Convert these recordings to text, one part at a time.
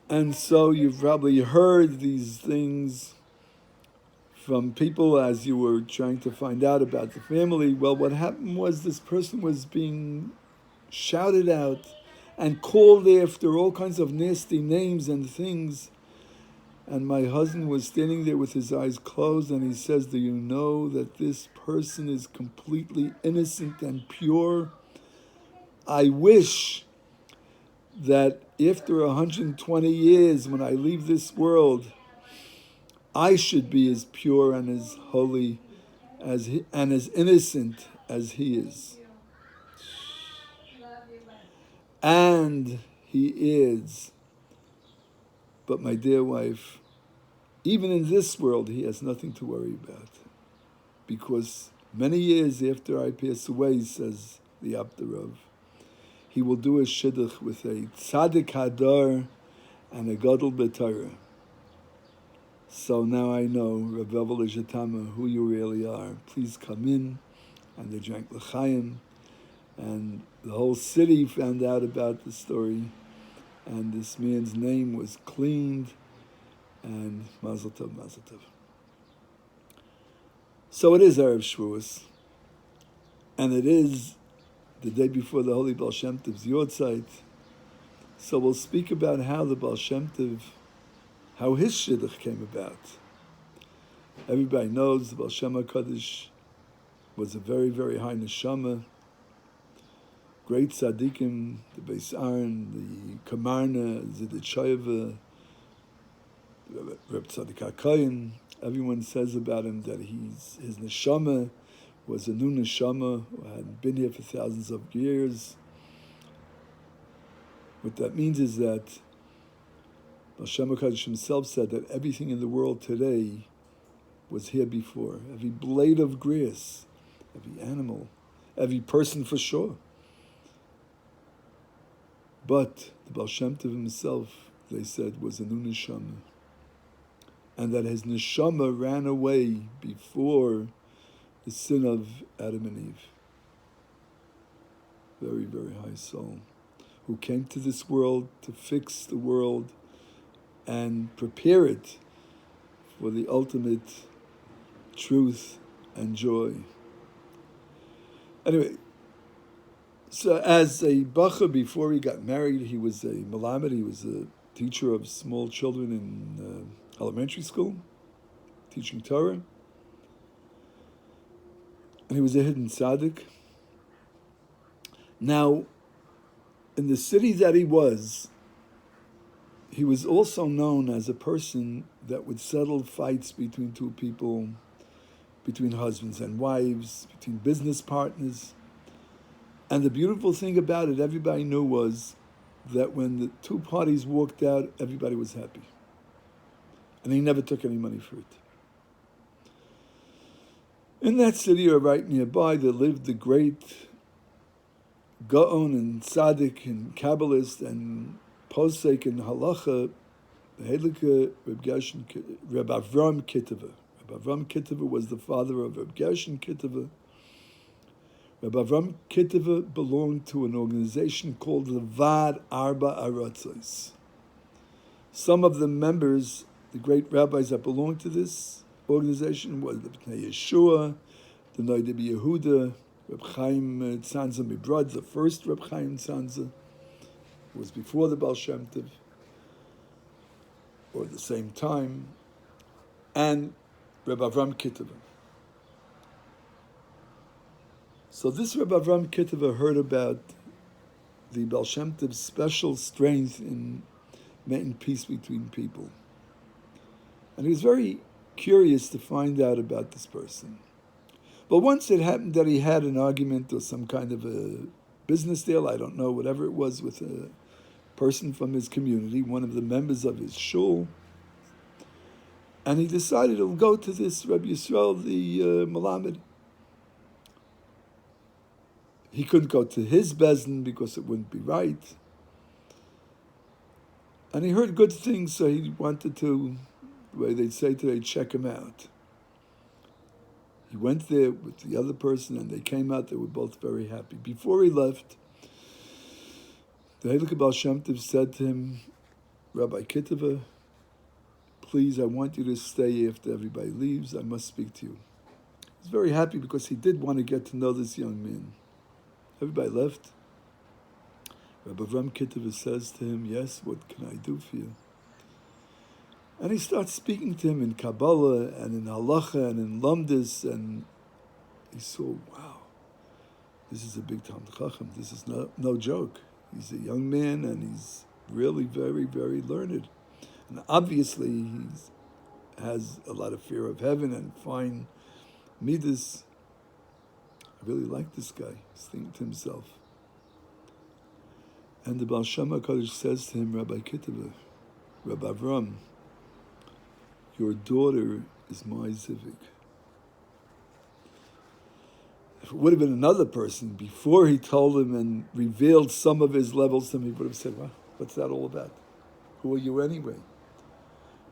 And so you've probably heard these things from people as you were trying to find out about the family. Well, what happened was this person was being shouted out and called after all kinds of nasty names and things. And my husband was standing there with his eyes closed, and he says, "Do you know that this person is completely innocent and pure? I wish that after 120 years, when I leave this world, I should be as pure and as holy as he, and as innocent as he is." And he is. But my dear wife, even in this world, he has nothing to worry about. Because many years after I pass away, says the Abderov, he will do a shidduch with a tzaddik hadar and a gadol b'Torah. So now I know, Rav Evel Ejatama, who you really are. Please come in. And they drank l'chaim. And the whole city found out about the story. And this man's name was cleaned. And Mazel Tov, Mazel Tov. So it is Erev Shavuos. And it is the day before the Holy Baal Shem Tov's Yortzeit. So we'll speak about how the Baal Shem Tov, how his shidduch came about. Everybody knows the Baal Shem HaKadosh was a very, very high neshama. Great tzaddikim, the Beis Aaron, the Kamarna, Ziditchayeva, Reb Tzaddik HaKohen. Everyone says about him that his neshama was a new neshama who had been here for thousands of years. What that means is that Baal Shem HaKadosh himself said that everything in the world today was here before. Every blade of grass, every animal, every person for sure. But the Baal Shem Tov himself, they said, was a new neshama. And that his neshama ran away before the sin of Adam and Eve. Very, very high soul, who came to this world to fix the world and prepare it for the ultimate truth and joy. Anyway, so as a bacha, before he got married, he was a melamed, he was a teacher of small children in elementary school, teaching Torah. And he was a hidden tzaddik. Now, in the city that he was also known as a person that would settle fights between two people, between husbands and wives, between business partners. And the beautiful thing about it, everybody knew, was that when the two parties walked out, everybody was happy. And he never took any money for it. In that city, or right nearby, there lived the great Gaon and Tzaddik and Kabbalist and Posek and Halacha, the Hedlike Reb Avram Kiteva. Reb Avram Kiteva was the father of Reb Gershon Kiteva. Reb Avram Kiteva belonged to an organization called the Vad Arba Aratzos. Some of the members, the great rabbis that belonged to this organization, was the B'nai Yeshua, the Noida Yehuda, Reb Chaim Tzanza Mibrod, the first Reb Chaim Tzanza, who was before the Baal Shem Tov, or at the same time, and Reb Avram Kiteva. So this Reb Avram Kiteva heard about the Baal Shem Tov's special strength in making peace between people. And he was very curious to find out about this person. But once it happened that he had an argument or some kind of a business deal, I don't know, whatever it was, with a person from his community, one of the members of his shul, and he decided he'll go to this Rabbi Yisrael, the Melamed. He couldn't go to his bezdin because it wouldn't be right. And he heard good things, so he wanted to, the way they'd say today, check him out. He went there with the other person, and they came out. They were both very happy. Before he left, the Heilige Baal Shem Tov said to him, Rabbi Kiteva, please, I want you to stay after everybody leaves. I must speak to you. He's very happy because he did want to get to know this young man. Everybody left. Rabbi Avram Kiteva says to him, yes, what can I do for you? And he starts speaking to him in Kabbalah and in Halacha and in Lamdis, and he saw, wow, this is a big Talmid Chacham. This is no joke. He's a young man and he's really very, very learned. And obviously he has a lot of fear of heaven and fine midas. I really like this guy, he's thinking to himself. And the Baal Shem HaKadosh says to him, Rabbi Kiteva, Rabbi Avram, your daughter is my Zivig. If it would have been another person, before he told him and revealed some of his levels to him, he would have said, well, what's that all about? Who are you anyway?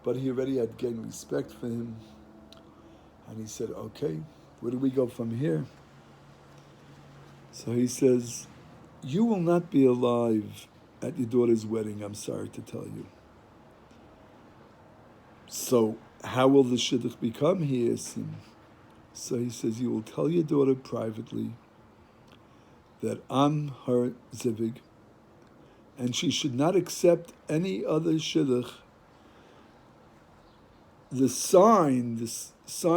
But he already had gained respect for him. And he said, okay, where do we go from here? So he says, you will not be alive at your daughter's wedding, I'm sorry to tell you. So how will the shidduch become, he asks him. So he says, you will tell your daughter privately that I'm her zivig, and she should not accept any other shidduch. The sign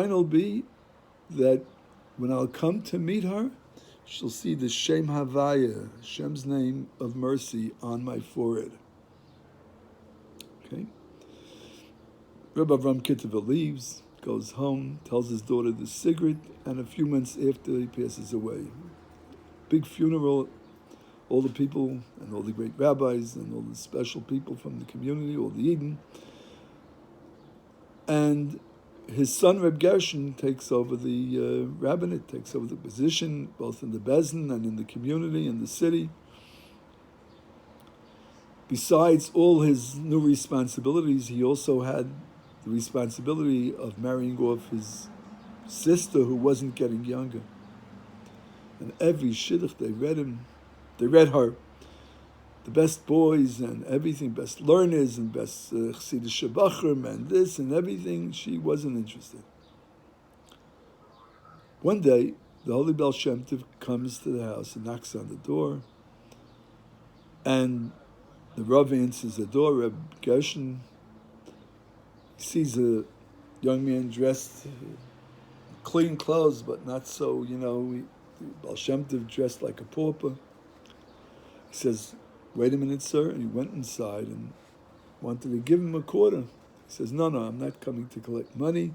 will be that when I'll come to meet her, she'll see the Shem Havaya, Shem's name of mercy, on my forehead. Okay? Rabbi Avram Kiteva leaves, goes home, tells his daughter the secret, and a few months after he passes away. Big funeral, all the people and all the great rabbis and all the special people from the community, all the Eden. And his son Reb Gershon takes over the rabbinate, takes over the position, both in the Bezdin and in the community, in the city. Besides all his new responsibilities, he also had the responsibility of marrying off his sister who wasn't getting younger. And every shidduch they read her, the best boys and everything, best learners and best chassidus shabachrim and this and everything, she wasn't interested. One day, the Holy Baal Shem Tov comes to the house and knocks on the door, and the Rav answers the door, Reb Gershon. He sees a young man dressed clean clothes, but not so, Baal Shem Tov dressed like a pauper. He says, wait a minute, sir. And he went inside and wanted to give him a quarter. He says, no, I'm not coming to collect money.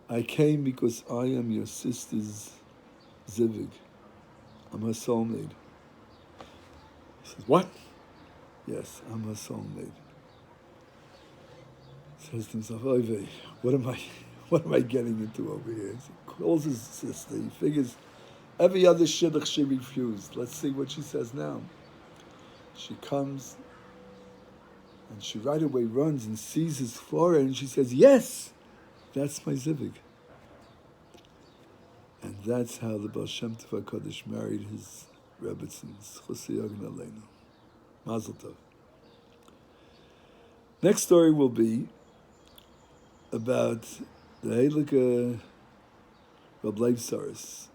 I came because I am your sister's zivig. I'm her soulmate. He says, what? Yes, I'm her soulmate. He says to himself, oy vey, what am I getting into over here? He calls his sister. He figures every other shidduch she refused. Let's see what she says now. She comes and she right away runs and sees his forehead and she says, yes, that's my zivig. And that's how the Baal Shem Tov HaKadosh married his Rebbetzins. Chosei Yagna Aleinu. Mazel Tov. Next story will be about the Heilige Reb Leib Saris.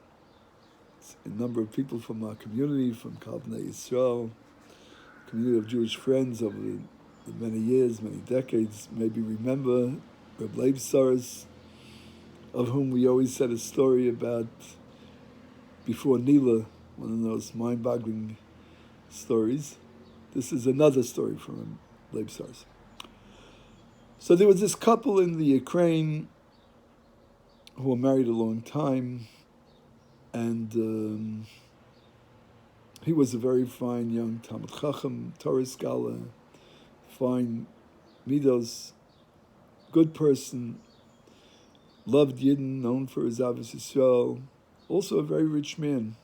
A number of people from our community, from Kal Bnei Yisrael, community of Jewish friends over the many years, many decades, maybe remember Reb Leib Saris, of whom we always said a story about before Nila, one of those mind-boggling stories. This is another story from Reb Leib Saris. So there was this couple in the Ukraine who were married a long time, and he was a very fine young Talmid Chacham, Torah scholar, fine midos, good person, loved Yidden, known for his Avos Yisrael, also a very rich man.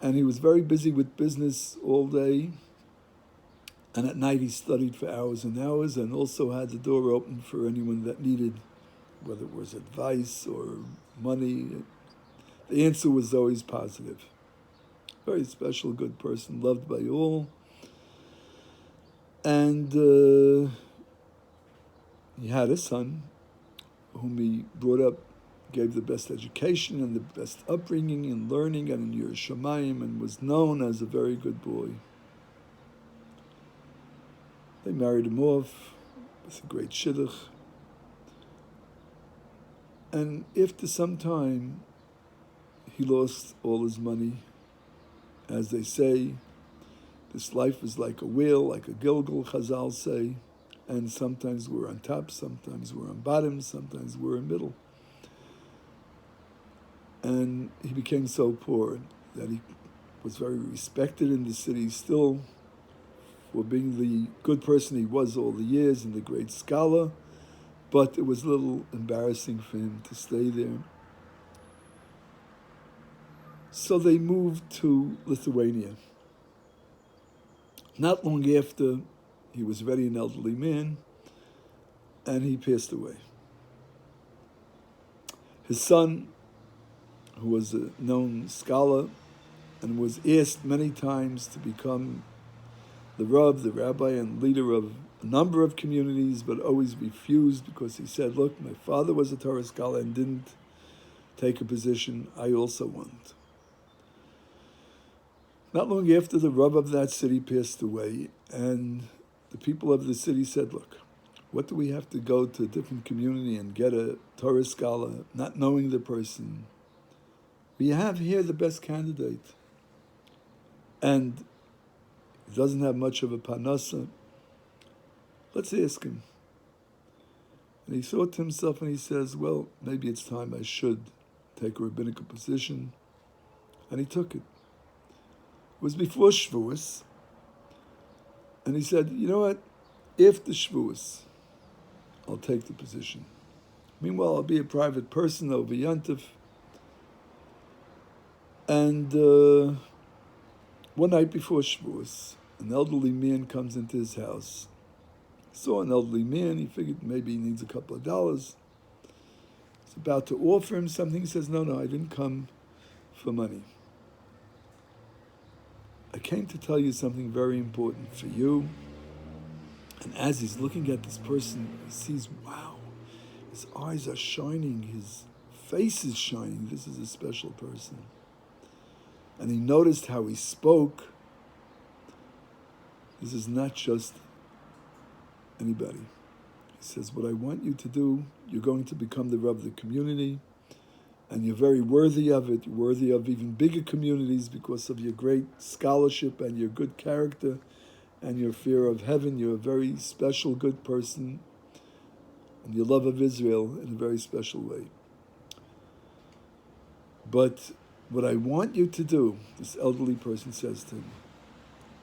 And he was very busy with business all day, and at night he studied for hours and hours, and also had the door open for anyone that needed, whether it was advice or money. The answer was always positive. Very special, good person, loved by all. And he had a son whom he brought up, gave the best education and the best upbringing and learning and in Yerushalayim, and was known as a very good boy. They married him off with a great shidduch. And after some time, he lost all his money. As they say, this life is like a wheel, like a Gilgal, Chazal say, and sometimes we're on top, sometimes we're on bottom, sometimes we're in middle. And he became so poor that he was very respected in the city still for being the good person he was all the years and the great scholar, but it was a little embarrassing for him to stay there. So they moved to Lithuania. Not long after, he was already an elderly man, and he passed away. His son, who was a known scholar and was asked many times to become the Rav, the rabbi, and leader of a number of communities, but always refused because he said, look, my father was a Torah scholar and didn't take a position. I also want. Not long after, the Rav of that city passed away, and the people of the city said, look, what do we have to go to a different community and get a Torah scholar, not knowing the person? We have here the best candidate. And he doesn't have much of a parnasa. Let's ask him. And he thought to himself and he says, well, maybe it's time I should take a rabbinical position. And he took it. It was before Shavous. And he said, you know what? After Shavous, I'll take the position. Meanwhile, I'll be a private person over Yantif. And one night before Shavous, an elderly man comes into his house. He saw an elderly man. He figured maybe he needs a couple of dollars. He's about to offer him something. He says, no, I didn't come for money. I came to tell you something very important for you. And as he's looking at this person, he sees, wow, his eyes are shining, his face is shining. This is a special person. And he noticed how he spoke. This is not just anybody. He says, what I want you to do, you're going to become the Rav of the community, and you're very worthy of it. You're worthy of even bigger communities because of your great scholarship and your good character and your fear of heaven. You're a very special, good person, and your love of Israel in a very special way. But what I want you to do, this elderly person says to him,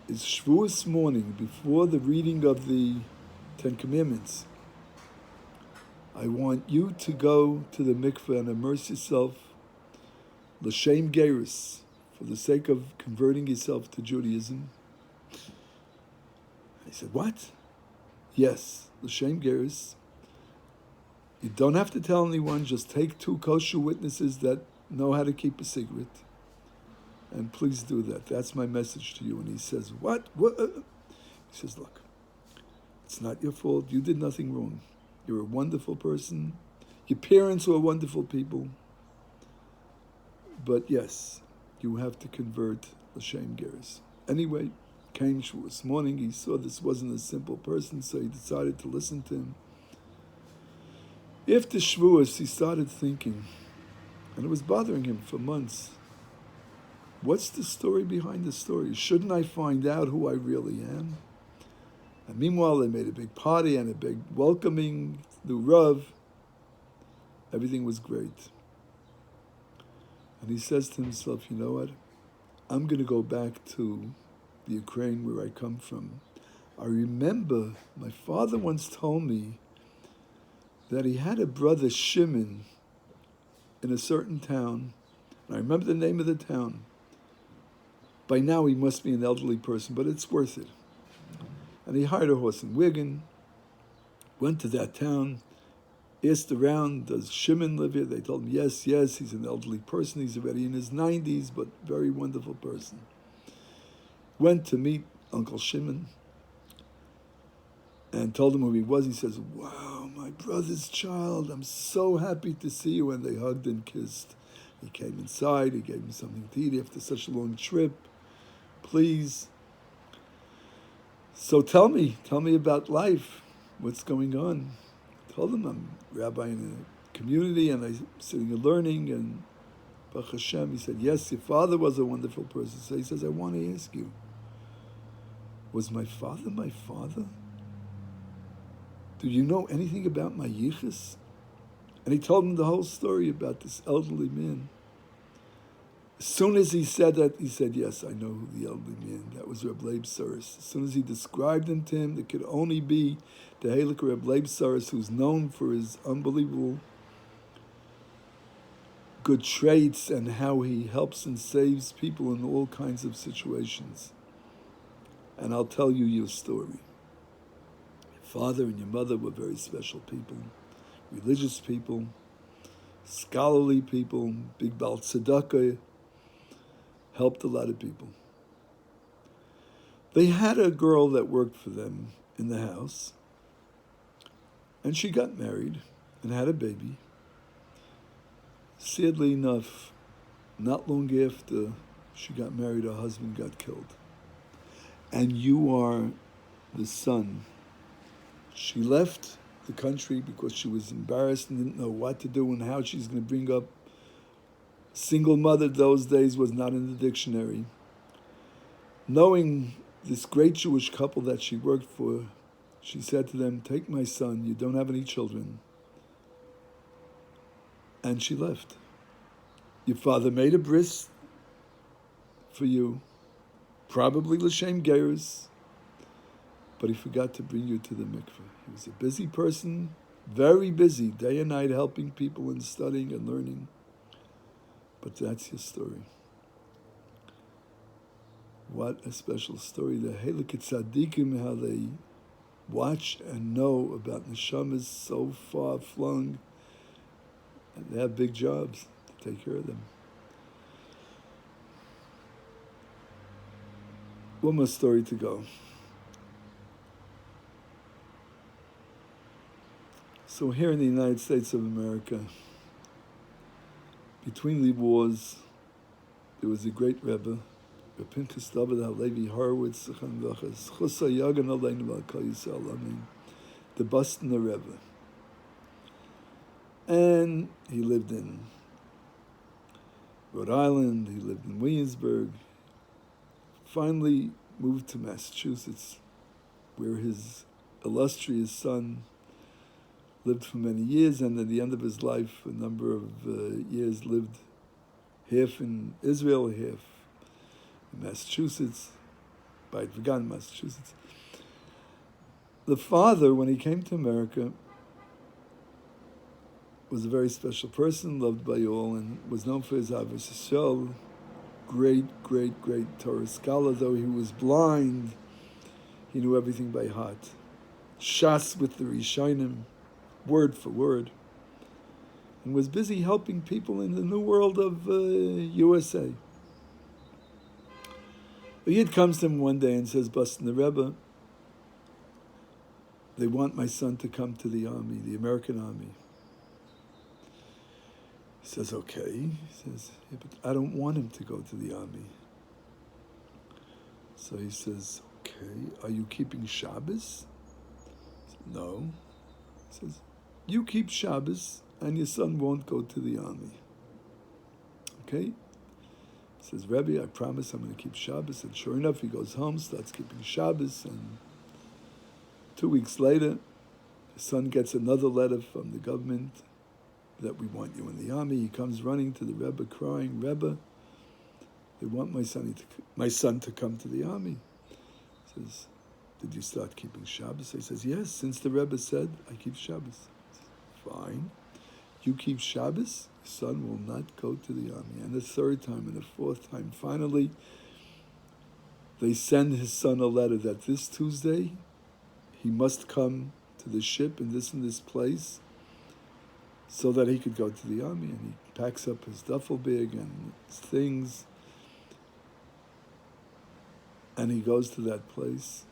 is Shavous morning, before the reading of the Ten Commandments, I want you to go to the mikveh and immerse yourself, l'shem gerus, for the sake of converting yourself to Judaism. I said, what? Yes, l'shem gerus. You don't have to tell anyone, just take 2 kosher witnesses that know how to keep a secret. And please do that. That's my message to you. And he says, what? He says, look, it's not your fault. You did nothing wrong. You're a wonderful person. Your parents were wonderful people. But yes, you have to convert l'shem gerus. Anyway, came this morning. He saw this wasn't a simple person, so he decided to listen to him. After Shavous, he started thinking, and it was bothering him for months. What's the story behind the story? Shouldn't I find out who I really am? And meanwhile, they made a big party and a big welcoming, the Rav. Everything was great. And he says to himself, you know what? I'm going to go back to the Ukraine where I come from. I remember my father once told me that he had a brother, Shimon, in a certain town. And I remember the name of the town. By now he must be an elderly person, but it's worth it. And he hired a horse and wagon, went to that town, asked around, does Shimon live here? They told him, yes, he's an elderly person. He's already in his 90s, but very wonderful person. Went to meet Uncle Shimon. and told him who he was. He says, "Wow, my brother's child, I'm so happy to see you." And they hugged and kissed. He came inside, he gave him something to eat after such a long trip. "Please, so tell me about life. What's going on?" I told him, "I'm a rabbi in a community and I'm sitting and learning, and Baruch Hashem." He said, "Yes, your father was a wonderful person." So he says, "I want to ask you, was my father my father? Do you know anything about my yichus?" And he told him the whole story about this elderly man. As soon as he said that, he said, "Yes, I know who the elderly man." That was Reb Leib Saris. As soon as he described him to him, it could only be the Halik Reb Leib Saris, who's known for his unbelievable good traits and how he helps and saves people in all kinds of situations. And I'll tell you your story. Your father and your mother were very special people, religious people, scholarly people, big Baal Tzedakah, helped a lot of people. They had a girl that worked for them in the house, and she got married and had a baby. Sadly enough, not long after she got married, her husband got killed. And you are the son. She left the country because she was embarrassed and didn't know what to do and how she's going to bring up. Single mother those days was not in the dictionary. Knowing this great Jewish couple that she worked for, she said to them, "Take my son, you don't have any children." And she left. Your father made a bris for you, probably l'shem gerus, but he forgot to bring you to the mikveh. He was a busy person, very busy, day and night helping people and studying and learning. But that's your story. What a special story. The Halik Tzadikim, how they watch and know about neshamas so far flung, and they have big jobs to take care of them. One more story to go. So here in the United States of America, between the wars, there was a great Rebbe, Reb Pinchas David HaLevi Horowitz, the Boston Rebbe. And he lived in Rhode Island, he lived in Williamsburg, finally moved to Massachusetts, where his illustrious son lived for many years, and at the end of his life, a number of years, lived half in Israel, half in Massachusetts, by Vaughan, Massachusetts. The father, when he came to America, was a very special person, loved by all, and was known for his Avos Yisrael. Great, great, great Torah scholar. Though he was blind, he knew everything by heart. Shas with the Rishonim, word for word, and was busy helping people in the new world of USA. A Yid comes to him one day and says, "Boston the Rebbe, they want my son to come to the army, the American army." He says, "Okay." He says, "Yeah, but I don't want him to go to the army." So he says, "Okay, are you keeping Shabbos?" He says, "No." He says, "You keep Shabbos and your son won't go to the army." Okay? He says, "Rebbe, I promise I'm going to keep Shabbos." And sure enough, he goes home, starts keeping Shabbos, and 2 weeks later, his son gets another letter from the government that we want you in the army. He comes running to the Rebbe crying, "Rebbe, they want my son to come to the army." He says, "Did you start keeping Shabbos?" He says, "Yes, since the Rebbe said I keep Shabbos." Says, "Fine. You keep Shabbos, your son will not go to the army." And the third time and the fourth time, finally, they send his son a letter that this Tuesday he must come to the ship in this place so that he could go to the army. And he packs up his duffel bag and his things, and he goes to that place.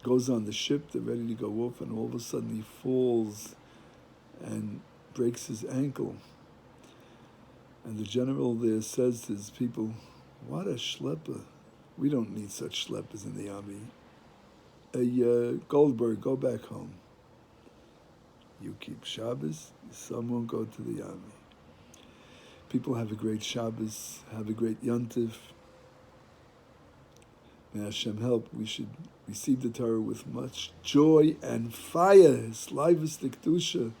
goes on the ship, they're ready to go off, and all of a sudden he falls and breaks his ankle. And the general there says to his people, what a schlepper. We don't need such schleppers in the army. Goldberg, go back home. You keep Shabbos, some won't go to the army. People have a great Shabbos, have a great Yontif. May Hashem help. We should receive the Torah with much joy and fire, Slavus Kedusha.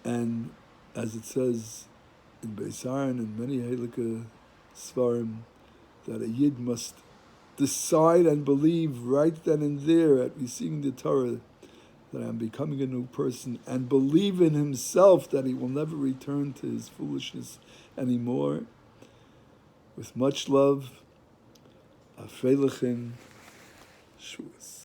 And as it says in Beisaron and many Halakha Svarim, that a Yid must decide and believe right then and there at receiving the Torah that I'm becoming a new person, and believe in himself that he will never return to his foolishness anymore. With much love, Afelechem, Shavous.